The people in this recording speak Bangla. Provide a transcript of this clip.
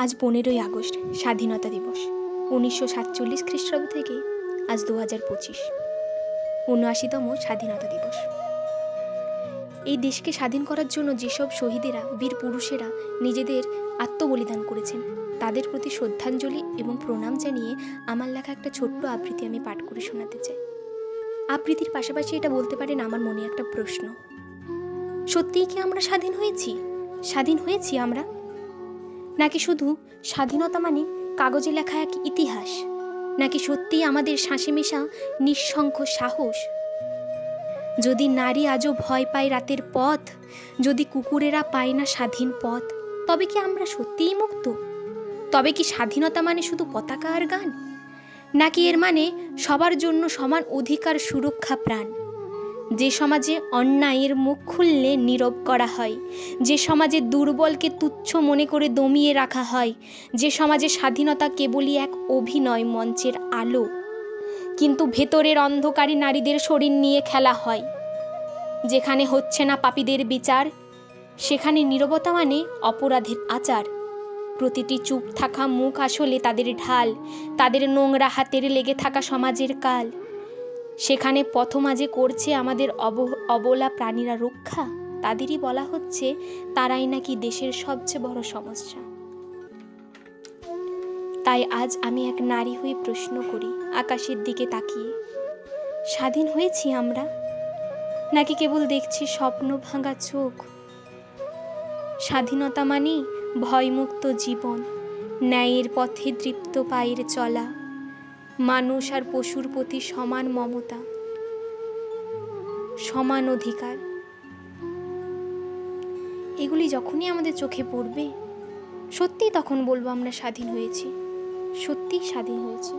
আজ 15ই আগস্ট স্বাধীনতা দিবস। 1947 খ্রিস্টাব্দ থেকে আজ 2025 79তম স্বাধীনতা দিবস। এই দেশকে স্বাধীন করার জন্য যেসব শহীদেরা, বীর পুরুষেরা নিজেদের আত্মবলিদান করেছেন, তাদের প্রতি শ্রদ্ধাঞ্জলি এবং প্রণাম জানিয়ে আমার লেখা একটা ছোট্ট আবৃত্তি আমি পাঠ করে শোনাতে চাই। আবৃত্তির পাশাপাশি এটা বলতে পারেন আমার মনে একটা প্রশ্ন, সত্যিই কি আমরা স্বাধীন হয়েছি? স্বাধীন হয়েছি আমরা? নাকি শুধু স্বাধীনতা মানে কাগজে লেখা এক ইতিহাস? নাকি সত্যিই আমাদের শ্বাসে মেশা নিঃশঙ্ক সাহস? যদি নারী আজও ভয় পায় রাতের পথ, যদি কুকুরেরা পায় না স্বাধীন পথ, তবে কি আমরা সত্যিই মুক্ত? তবে কি স্বাধীনতা মানে শুধু পতাকা আর গান? নাকি এর মানে সবার জন্য সমান অধিকার, সুরক্ষা, প্রাণ? যে সমাজে অন্যায়ের মুখ খুললে নীরব করা হয়, যে সমাজে দুর্বলকে তুচ্ছ মনে করে দমিয়ে রাখা হয়, যে সমাজে স্বাধীনতা কেবলই এক অভিনয় মঞ্চের আলো, কিন্তু ভেতরের অন্ধকারে নারীদের শরীর নিয়ে খেলা হয়, যেখানে হচ্ছে না পাপীদের বিচার, সেখানে নীরবতা মানে অপরাধের আচার। প্রতিটি চুপ থাকা মুখ আসলে তাদের ঢাল, তাদের নোংরা হাতের লেগে থাকা সমাজের কাল। সেখানে পথমাঝে করছে আমাদের অবলা প্রাণীরা রক্ষা, তাদেরই বলা হচ্ছে তারাই নাকি দেশের সবচেয়ে বড় সমস্যা। তাই আজ আমি এক নারী হয়ে প্রশ্ন করি আকাশের দিকে তাকিয়ে, স্বাধীন হয়েছি আমরা? নাকি কেবল দেখছি স্বপ্ন ভাঙা চোখ? স্বাধীনতা মানে ভয়মুক্ত জীবন, ন্যায়ের পথে দৃপ্ত পায়ের চলা, মানুষ আর পশুর প্রতি সমান মমতা, সমান অধিকার। এগুলি যখনই আমাদের চোখে পড়বে, সত্যিই তখন বলবো আমরা স্বাধীন হয়েছি, সত্যিই স্বাধীন হয়েছি।